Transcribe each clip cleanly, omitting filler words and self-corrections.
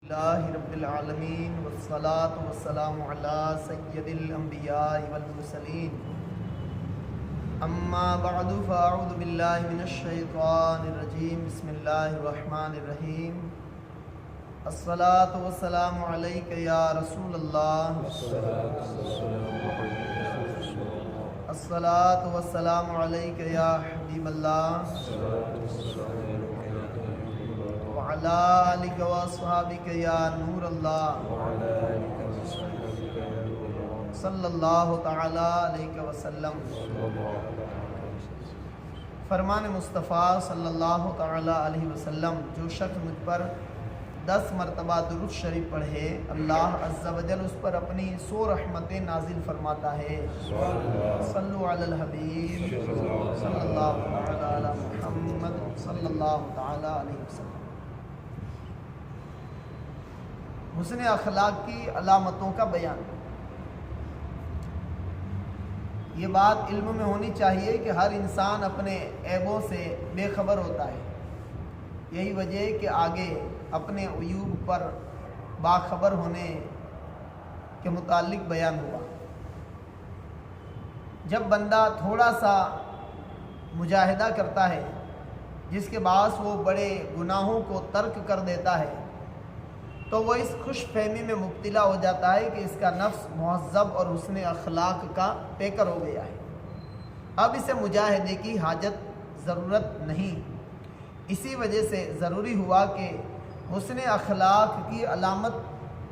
اللہ رب العالمین والصلاة والسلام علی سید الانبیاء والمرسلین اما بعد فاعوذ باللہ من الشیطان الرجیم بسم اللہ الرحمن الرحیم الصلاة والسلام علیک یا رسول اللہ الصلاة والسلام علیک یا حبیب اللہ وعلى آلك وأصحابك يا نور الله صلی اللہ تعالی علیہ وسلم۔ فرمان مصطفیٰ صلی اللہ تعالی علیہ وسلم، جو شخص مجھ پر 10 مرتبہ درود شریف پڑھے اللہ عز و جل اس پر اپنی 100 رحمتیں نازل فرماتا ہے۔ صلو علی الحبیب صلی اللہ تعالی علی محمد صلی اللہ تعالی علیہ وسلم۔ حسن اخلاق کی علامتوں کا بیان۔ یہ بات علم میں ہونی چاہیے کہ ہر انسان اپنے عیبوں سے بے خبر ہوتا ہے، یہی وجہ ہے کہ آگے اپنے عیوب پر باخبر ہونے کے متعلق بیان ہوا۔ جب بندہ تھوڑا سا مجاہدہ کرتا ہے جس کے باعث وہ بڑے گناہوں کو ترک کر دیتا ہے تو وہ اس خوش فہمی میں مبتلا ہو جاتا ہے کہ اس کا نفس مہذب اور حسن اخلاق کا پیکر ہو گیا ہے، اب اسے مجاہدے کی حاجت ضرورت نہیں۔ اسی وجہ سے ضروری ہوا کہ حسن اخلاق کی علامت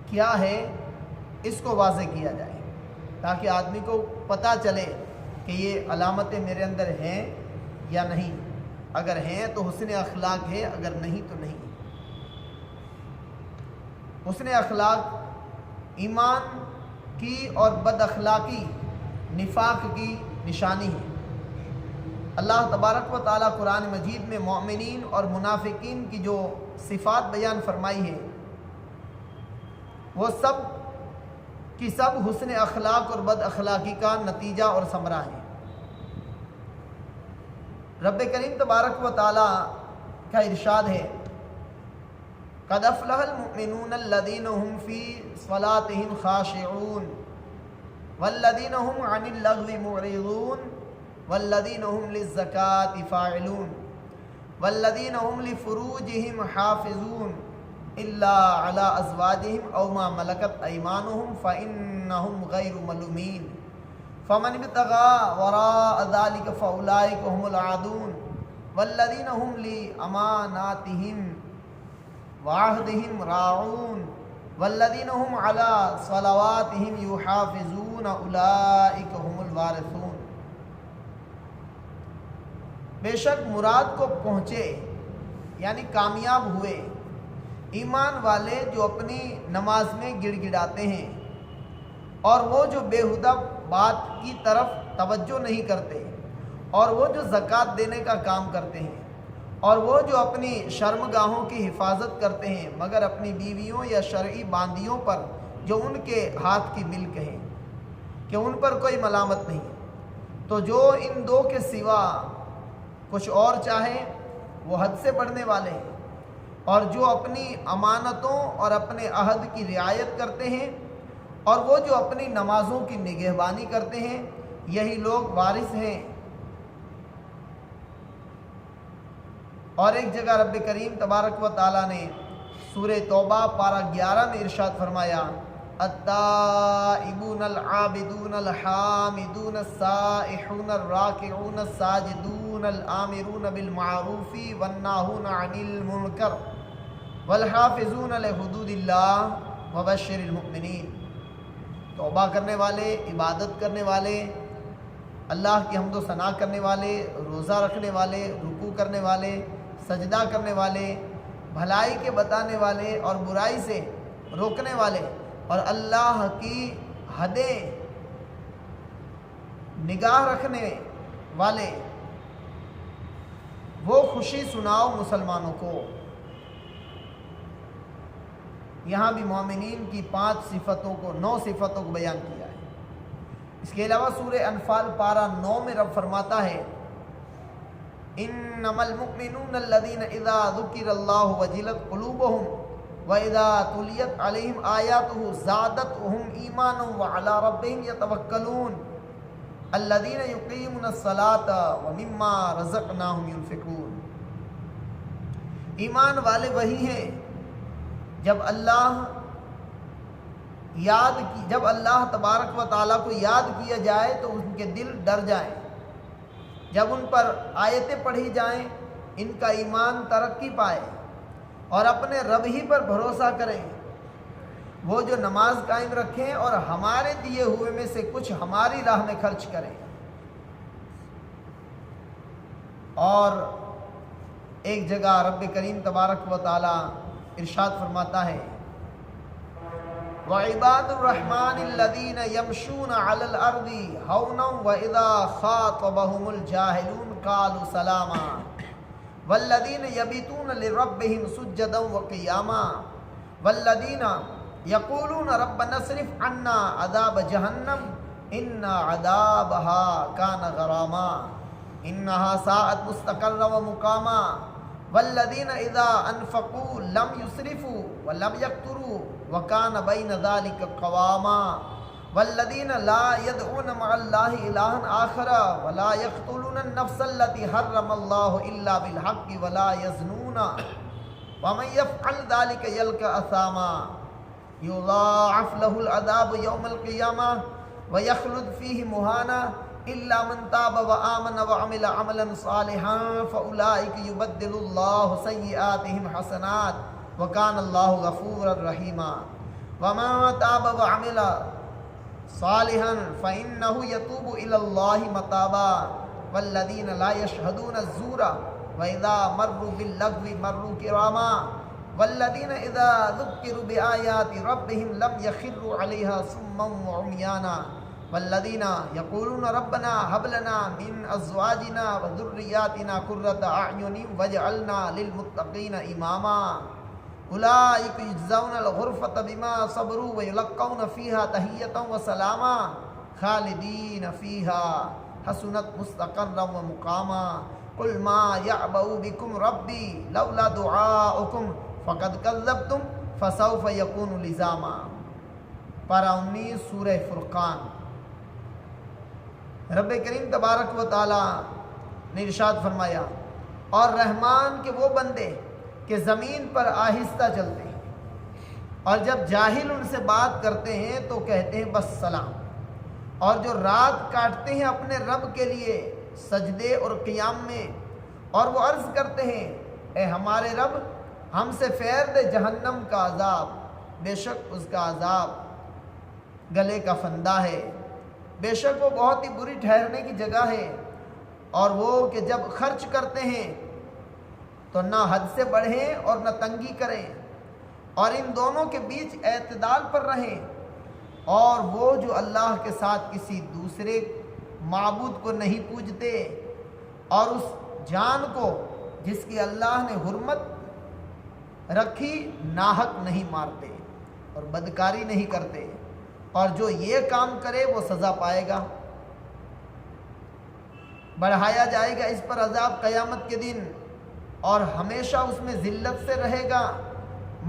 کیا ہے اس کو واضح کیا جائے، تاکہ آدمی کو پتہ چلے کہ یہ علامتیں میرے اندر ہیں یا نہیں، اگر ہیں تو حسن اخلاق ہے، اگر نہیں تو نہیں۔ حسن اخلاق ایمان کی اور بد اخلاقی نفاق کی نشانی ہے۔ اللہ تبارک و تعالیٰ قرآن مجید میں مومنین اور منافقین کی جو صفات بیان فرمائی ہے وہ سب کی سب حسن اخلاق اور بد اخلاقی کا نتیجہ اور ثمرہ ہے۔ رب کریم تبارک و تعالیٰ کا ارشاد ہے، قد افلح المؤمنون الذين هم في صلاتهم خاشعون والذين هم عن اللغو معرضون والذين هم للزكاة فاعلون والذين هم لفروجهم حافظون إلا على أزواجهم أو ما ملكت أيمانهم فإنهم غير ملومين فمن ابتغى وراء ذلك فأولئك هم العادون والذين هم لأماناتهم وعهدهم راعون والذين هم على صلواتهم يحافظون أولئك هم الوارثون۔ بے شک مراد کو پہنچے یعنی کامیاب ہوئے ایمان والے جو اپنی نماز میں گڑ گڑاتے ہیں اور وہ جو بےہودہ بات کی طرف توجہ نہیں کرتے، اور وہ جو زکوٰۃ دینے کا کام کرتے ہیں، اور وہ جو اپنی شرمگاہوں کی حفاظت کرتے ہیں مگر اپنی بیویوں یا شرعی باندیوں پر جو ان کے ہاتھ کی ملک ہیں کہ ان پر کوئی ملامت نہیں، تو جو ان دو کے سوا کچھ اور چاہے وہ حد سے بڑھنے والے ہیں، اور جو اپنی امانتوں اور اپنے عہد کی رعایت کرتے ہیں اور وہ جو اپنی نمازوں کی نگہبانی کرتے ہیں، یہی لوگ وارث ہیں۔ اور ایک جگہ رب کریم تبارک و تعالیٰ نے سورہ توبہ پارہ 11 میں ارشاد فرمایا، التائبون العابدون الحامدون السائحون الراکعون الساجدون الآمرون بالمعروف والناہون عن المنکر والحافظون لحدود اللہ وبشر المؤمنین۔ توبہ کرنے والے، عبادت کرنے والے، اللہ کی حمد و ثنا کرنے والے، روزہ رکھنے والے، رکوع کرنے والے، سجدہ کرنے والے، بھلائی کے بتانے والے اور برائی سے روکنے والے، اور اللہ کی حدیں نگاہ رکھنے والے، وہ خوشی سناؤ مسلمانوں کو۔ یہاں بھی مومنین کی 5 صفتوں کو 9 صفتوں کو بیان کیا ہے۔ اس کے علاوہ سورہ انفال پارہ 9 میں رب فرماتا ہے، انما المؤمنون الذين اذا ذكر الله وجلت قلوبهم وَإِذَا تُلِيَتْ عَلَيْهِمْ آيَاتُهُ زَادَتْهُمْ إِيمَانًا وَعَلَىٰ رَبِّهِمْ يَتَوَكَّلُونَ الَّذِينَ يُقِيمُونَ الصَّلَاةَ وَمِمَّا رَزَقْنَاهُمْ يُنْفِقُونَ۔ ایمان والے وہی ہیں جب اللہ تبارک و تعالیٰ کو یاد کیا جائے تو ان کے دل ڈر جائیں، جب ان پر آیتیں پڑھی جائیں ان کا ایمان ترقی پائے اور اپنے رب ہی پر بھروسہ کریں، وہ جو نماز قائم رکھیں اور ہمارے دیے ہوئے میں سے کچھ ہماری راہ میں خرچ کریں۔ اور ایک جگہ رب کریم تبارک و تعالیٰ ارشاد فرماتا ہے وَعِبَادُ الرَّحْمَنِ الَّذِينَ يَمْشُونَ عَلَى الْأَرْضِ هَوْنًا وَإِذَا خَاطَبَهُمُ الْجَاهِلُونَ قَالُوا سَلَامًا وَالَّذِينَ يَبِيتُونَ لِرَبِّهِمْ سُجَّدًا وَقِيَامًا وَالَّذِينَ يَقُولُونَ رَبَّنَا اصْرِفْ عَنَّا عَذَابَ جَهَنَّمَ إِنَّ عَذَابَهَا كَانَ غَرَامًا إِنَّهَا سَاءَتْ مُسْتَقَرًّا وَمُقَامًا وَالَّذِينَ إِذَا أَنفَقُوا لَمْ يُسْرِفُوا وَلَمْ يَقْتُرُوا وَكَانَ بَيْنَ ذَلِكَ قَوَامًا وَالَّذِينَ لَا يَدْعُونَ مَعَ اللَّهِ إِلَٰهًا آخَرَ وَلَا يَقْتُلُونَ النَّفْسَ الَّتِي حَرَّمَ اللَّهُ إِلَّا بِالْحَقِّ وَلَا يَزْنُونَ وَمَن يَفْعَلْ ذَلِكَ يَلْقَ أَثَامًا يُضَاعَفْ لَهُ الْعَذَابُ يَوْمَ الْقِيَامَةِ وَيَخْلُدْ فِيهِ مُهَانًا إِلَّا مَن تَابَ وَآمَنَ وَعَمِلَ عَمَلًا صَالِحًا فَأُولَٰئِكَ يُبَدِّلُ اللَّهُ سَيِّئَاتِهِمْ حَسَنَاتٍ وَكَانَ اللَّهُ غَفُورًا رَحِيمًا وَمَن تَابَ وَعَمِلَ صَالِحًا فَإِنَّهُ يَتُوبُ إِلَى اللَّهِ مَتَابًا وَالَّذِينَ لَا يَشْهَدُونَ الزُّورَ وَإِذَا مَرُّوا بِاللَّغْوِ مَرُّوا كِرَامًا وَالَّذِينَ إِذَا ذُكِّرُوا بِآيَاتِ رَبِّهِمْ لَمْ يَخِرُّوا عَلَيْهَا صُمًّا وَعُمْيَانًا وَالَّذِينَ يَقُولُونَ رَبَّنَا هَبْ لَنَا مِنْ أَزْوَاجِنَا وَذُرِّيَّاتِنَا قُرَّةَ أَعْيُنٍ وَاجْعَلْنَا لِلْمُتَّقِينَ إِمَامًا أُولَٰئِكَ يُجْزَوْنَ الْغُرْفَةَ بِمَا صَبَرُوا وَيُلَقَّوْنَ فِيهَا تَحِيَّةً وَسَلَامًا خَالِدِينَ فِيهَا حَسُنَتْ مُسْتَقَرًّا وَمُقَامًا قُلْ مَا يَعْبَأُ بِكُمْ رَبِّي لَوْلَا دُعَاؤُكُمْ فَقَدْ كَذَّبْتُمْ فَسَوْفَ يَكُونُ لِزَامًا۔ پارہ 19 سورہ فرقان۔ رب کریم تبارک و تعالیٰ نے ارشاد فرمایا اور رحمان کے وہ بندے کہ زمین پر آہستہ چلتے ہیں اور جب جاہل ان سے بات کرتے ہیں تو کہتے ہیں بس سلام، اور جو رات کاٹتے ہیں اپنے رب کے لیے سجدے اور قیام میں اور وہ عرض کرتے ہیں اے ہمارے رب ہم سے پھیر دے جہنم کا عذاب، بے شک اس کا عذاب گلے کا فندہ ہے، بے شک وہ بہت ہی بری ٹھہرنے کی جگہ ہے۔ اور وہ کہ جب خرچ کرتے ہیں تو نہ حد سے بڑھیں اور نہ تنگی کریں اور ان دونوں کے بیچ اعتدال پر رہیں، اور وہ جو اللہ کے ساتھ کسی دوسرے معبود کو نہیں پوجتے اور اس جان کو جس کی اللہ نے حرمت رکھی ناحق نہیں مارتے اور بدکاری نہیں کرتے، اور جو یہ کام کرے وہ سزا پائے گا، بڑھایا جائے گا اس پر عذاب قیامت کے دن اور ہمیشہ اس میں ذلت سے رہے گا،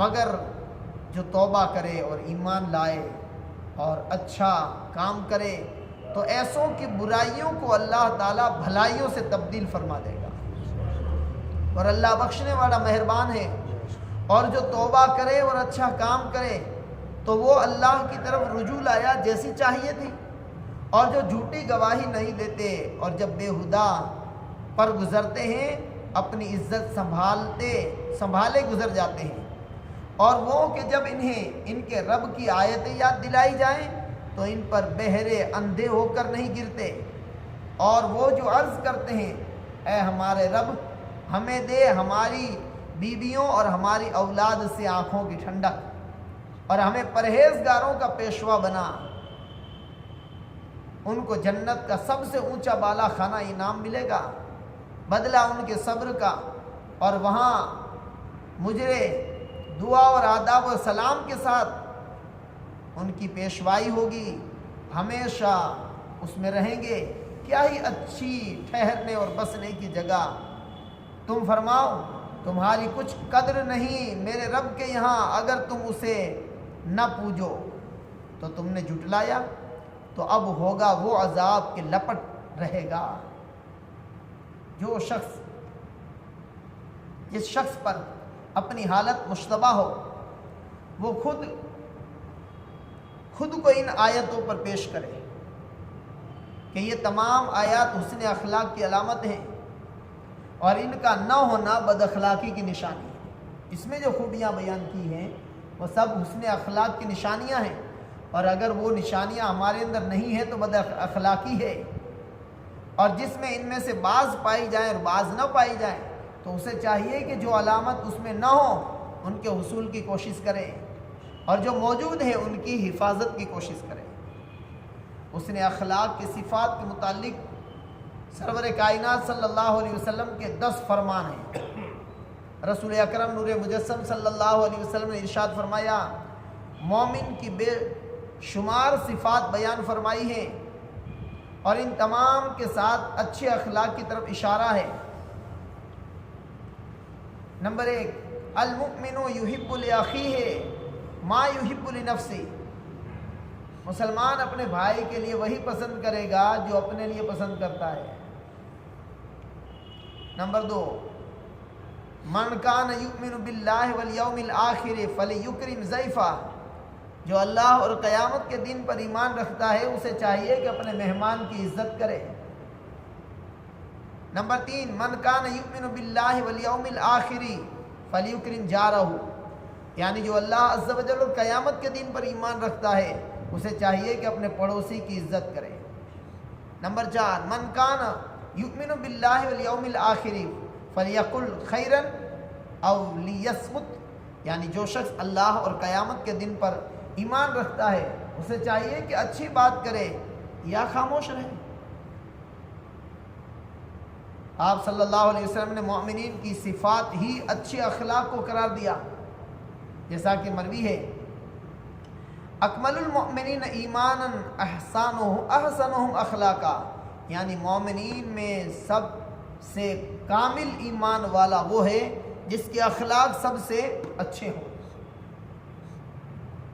مگر جو توبہ کرے اور ایمان لائے اور اچھا کام کرے تو ایسوں کی برائیوں کو اللہ تعالیٰ بھلائیوں سے تبدیل فرما دے گا، اور اللہ بخشنے والا مہربان ہے۔ اور جو توبہ کرے اور اچھا کام کرے تو وہ اللہ کی طرف رجوع لایا جیسی چاہیے تھی، اور جو جھوٹی گواہی نہیں دیتے اور جب بےہدہ پر گزرتے ہیں اپنی عزت سنبھالے گزر جاتے ہیں، اور وہ کہ جب انہیں ان کے رب کی آیتیں یاد دلائی جائیں تو ان پر بہرے اندھے ہو کر نہیں گرتے، اور وہ جو عرض کرتے ہیں اے ہمارے رب ہمیں دے ہماری بیویوں اور ہماری اولاد سے آنکھوں کی ٹھنڈک اور ہمیں پرہیزگاروں کا پیشوا بنا، ان کو جنت کا سب سے اونچا بالا خانہ انعام ملے گا بدلہ ان کے صبر کا، اور وہاں مجرے دعا اور آداب و سلام کے ساتھ ان کی پیشوائی ہوگی، ہمیشہ اس میں رہیں گے۔ کیا ہی اچھی ٹھہرنے اور بسنے کی جگہ، تم فرماؤ تمہاری کچھ قدر نہیں میرے رب کے یہاں اگر تم اسے نہ پوجو تو تم نے جھٹلایا، تو اب ہوگا وہ عذاب کہ لپٹ رہے گا۔ جس شخص پر اپنی حالت مشتبہ ہو وہ خود کو ان آیتوں پر پیش کرے کہ یہ تمام آیات حسن اخلاق کی علامت ہیں اور ان کا نہ ہونا بد اخلاقی کی نشانی ہے۔ اس میں جو خوبیاں بیان کی ہیں وہ سب حسن اخلاق کی نشانیاں ہیں، اور اگر وہ نشانیاں ہمارے اندر نہیں ہیں تو بد اخلاقی ہے، اور جس میں ان میں سے بعض پائی جائیں اور بعض نہ پائی جائیں تو اسے چاہیے کہ جو علامت اس میں نہ ہو ان کے حصول کی کوشش کرے، اور جو موجود ہیں ان کی حفاظت کی کوشش کرے۔ حسن اخلاق کی صفات کے متعلق سرور کائنات صلی اللہ علیہ وسلم کے 10 فرمان ہیں۔ رسول اکرم نور مجسم صلی اللہ علیہ وسلم نے ارشاد فرمایا، مومن کی بے شمار صفات بیان فرمائی ہیں اور ان تمام کے ساتھ اچھے اخلاق کی طرف اشارہ ہے۔ نمبر 1، المؤمن یحب لاخیہ ما یحب لنفسہ، مسلمان اپنے بھائی کے لیے وہی پسند کرے گا جو اپنے لیے پسند کرتا ہے۔ نمبر 2، من کان یؤمن باللہ والیوم الآخر فلیکرم ضیفہ، جو اللہ اور قیامت کے دن پر ایمان رکھتا ہے اسے چاہیے کہ اپنے مہمان کی عزت کرے۔ نمبر 3، من کان یؤمن باللہ والیوم الآخر فلیکرم جارہ، یعنی جو اللہ عز و جل اور قیامت کے دن پر ایمان رکھتا ہے اسے چاہیے کہ اپنے پڑوسی کی عزت کرے۔ نمبر 4، من کان یؤمن باللہ والیوم الآخر فلیقل خیرا او لیصمت، یعنی جو شخص اللہ اور قیامت کے دن پر ایمان رکھتا ہے اسے چاہیے کہ اچھی بات کرے یا خاموش رہے۔ آپ صلی اللہ علیہ وسلم نے مومنین کی صفات ہی اچھے اخلاق کو قرار دیا، جیسا کہ مروی ہے، اکمل المؤمنین ایمانا احسنہم اخلاقا، یعنی مومنین میں سب سے کامل ایمان والا وہ ہے جس کے اخلاق سب سے اچھے ہوں۔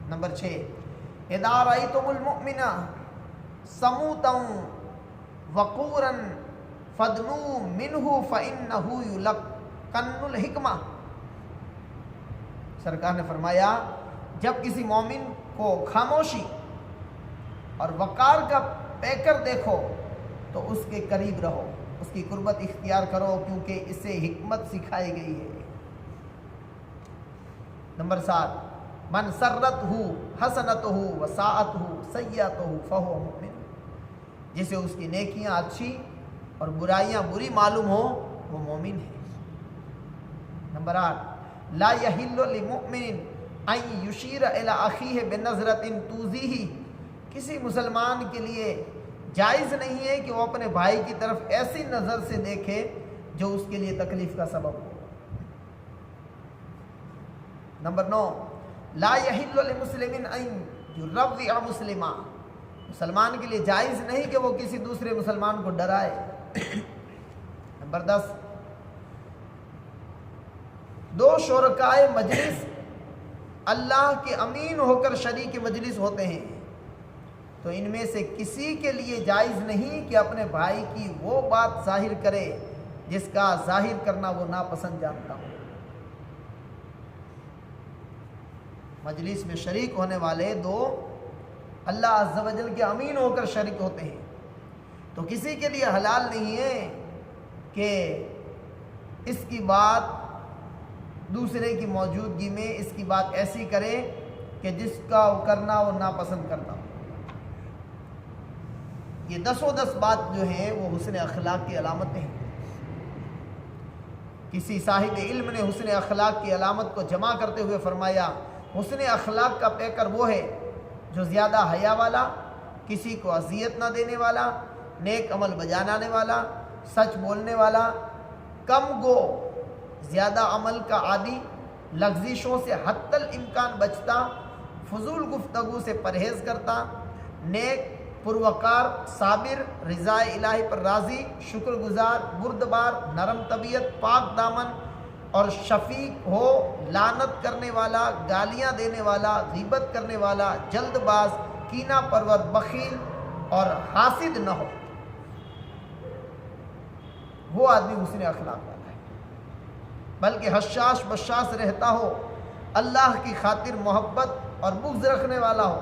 نمبر 6، اذا رأیتم المؤمن صموتا وقورا فادنوا منہ فإنہ یلقن الحکمہ، سرکار نے فرمایا جب کسی مومن کو خاموشی اور وقار کا پیکر دیکھو تو اس کے قریب رہو، اس کی قربت اختیار کرو، کیونکہ اسے حکمت سکھائی گئی ہے۔ نمبر 7، من سرتہ حسنتہ وساءتہ سیئتہ فہو مؤمن، جسے اس کی نیکیاں اچھی اور برائیاں بری معلوم ہو وہ مومن ہے۔ نمبر 8، لا یحل لمؤمن ان یشیر الی اخیہ بنظرۃ توزیہ، کسی مسلمان کے لیے جائز نہیں ہے کہ وہ اپنے بھائی کی طرف ایسی نظر سے دیکھے جو اس کے لیے تکلیف کا سبب ہو۔ نمبر 9، لا یحل لمسلم ان یروع مسلما، مسلمان کے لیے جائز نہیں کہ وہ کسی دوسرے مسلمان کو ڈرائے۔ نمبر 10، دو شرکائے مجلس اللہ کے امین ہو کر شریک مجلس ہوتے ہیں تو ان میں سے کسی کے لیے جائز نہیں کہ اپنے بھائی کی وہ بات ظاہر کرے جس کا ظاہر کرنا وہ ناپسند جانتا ہو۔ مجلس میں شریک ہونے والے دو اللہ عز و جل کے امین ہو کر شریک ہوتے ہیں تو کسی کے لیے حلال نہیں ہے کہ اس کی بات دوسرے کی موجودگی میں اس کی بات ایسی کرے کہ جس کا کرنا وہ ناپسند کرتا ہو۔ یہ 10 بات جو ہیں وہ حسن اخلاق کی علامتیں ہیں۔ کسی صاحب علم نے حسن اخلاق کی علامت کو جمع کرتے ہوئے فرمایا، حسن اخلاق کا پیکر وہ ہے جو زیادہ حیا والا، کسی کو اذیت نہ دینے والا، نیک عمل بجانے والا، سچ بولنے والا، کم گو زیادہ عمل کا عادی، لغزشوں سے حتی الامکان بچتا، فضول گفتگو سے پرہیز کرتا، نیک، پروقار، صابر، رضائے الہی پر راضی، شکر گزار، بردبار، نرم طبیعت، پاک دامن، اور شفیق ہو، لعنت کرنے والا، گالیاں دینے والا، غیبت کرنے والا، جلد باز، کینہ پرور، بخیل اور حاسد نہ ہو، وہ آدمی حسن اخلاق والا ہے، بلکہ حشاش بشاش رہتا ہو، اللہ کی خاطر محبت اور بغض رکھنے والا ہو،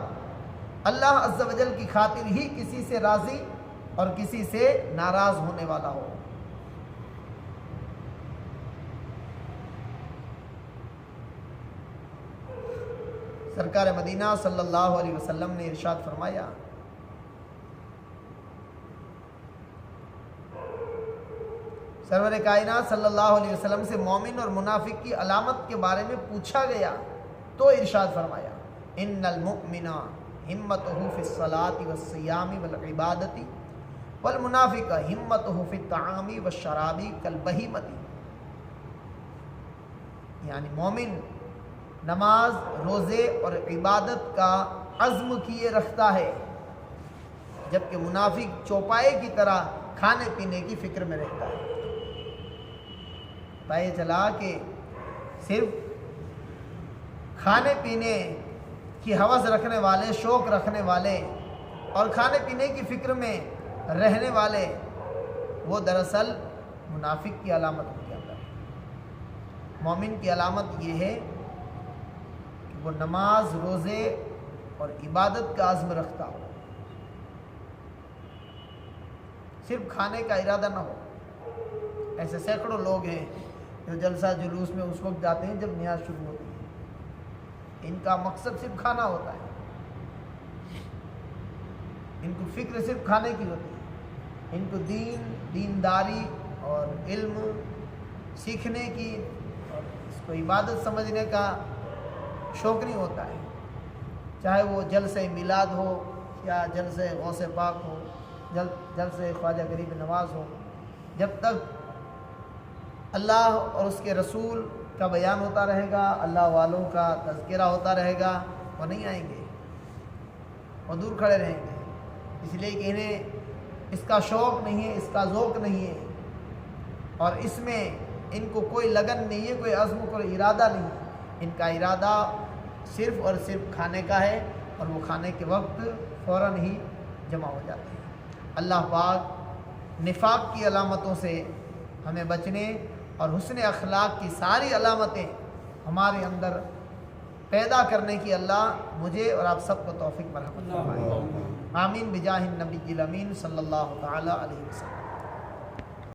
اللہ عز و جل کی خاطر ہی کسی سے راضی اور کسی سے ناراض ہونے والا ہو۔ سرکار مدینہ صلی اللہ علیہ وسلم نے ارشاد فرمایا، سرور کائنات صلی اللہ علیہ وسلم سے مومن اور منافق کی علامت کے بارے میں پوچھا گیا تو ارشاد فرمایا، ان المؤمن ہمتہ فی الصلاۃ والصیام والعبادۃ والمنافق ہمتہ فی الطعام والشراب کالبہیمۃ، یعنی مومن نماز، روزے اور عبادت کا عزم کیے رکھتا ہے، جبکہ منافق چوپائے کی طرح کھانے پینے کی فکر میں رہتا ہے۔ پتہ یہ چلا کہ صرف کھانے پینے کی ہوس رکھنے والے، شوق رکھنے والے اور کھانے پینے کی فکر میں رہنے والے، وہ دراصل منافق کی علامت ہو جاتا ہے۔ مومن کی علامت یہ ہے کہ وہ نماز، روزے اور عبادت کا عزم رکھتا ہو، صرف کھانے کا ارادہ نہ ہو۔ ایسے سینکڑوں لوگ ہیں جو جلسہ جلوس میں اس وقت جاتے ہیں جب نیاز شروع ہوتی ہے، ان کا مقصد صرف کھانا ہوتا ہے، ان کو فکر صرف کھانے کی ہوتی ہے، ان کو دینداری اور علم سیکھنے کی اور اس کو عبادت سمجھنے کا شوق نہیں ہوتا ہے، چاہے وہ جلسہ میلاد ہو یا جلسہ غوث پاک ہو، جلسہ خواجہ غریب نواز ہو۔ جب تک اللہ اور اس کے رسول کا بیان ہوتا رہے گا، اللہ والوں کا تذکرہ ہوتا رہے گا، وہ نہیں آئیں گے، وہ دور کھڑے رہیں گے، اس لیے کہ انہیں اس کا شوق نہیں ہے، اس کا ذوق نہیں ہے، اور اس میں ان کو کوئی لگن نہیں ہے، کوئی عزم، کوئی ارادہ نہیں ہے۔ ان کا ارادہ صرف اور صرف کھانے کا ہے، اور وہ کھانے کے وقت فوراً ہی جمع ہو جاتے ہیں۔ اللہ پاک نفاق کی علامتوں سے ہمیں بچنے اور حسن اخلاق کی ساری علامتیں ہمارے اندر پیدا کرنے کی اللہ مجھے اور آپ سب کو توفیق مرحمت فرمائے۔ آمین بجاہ النبی الامین صلی اللہ تعالی علیہ وسلم۔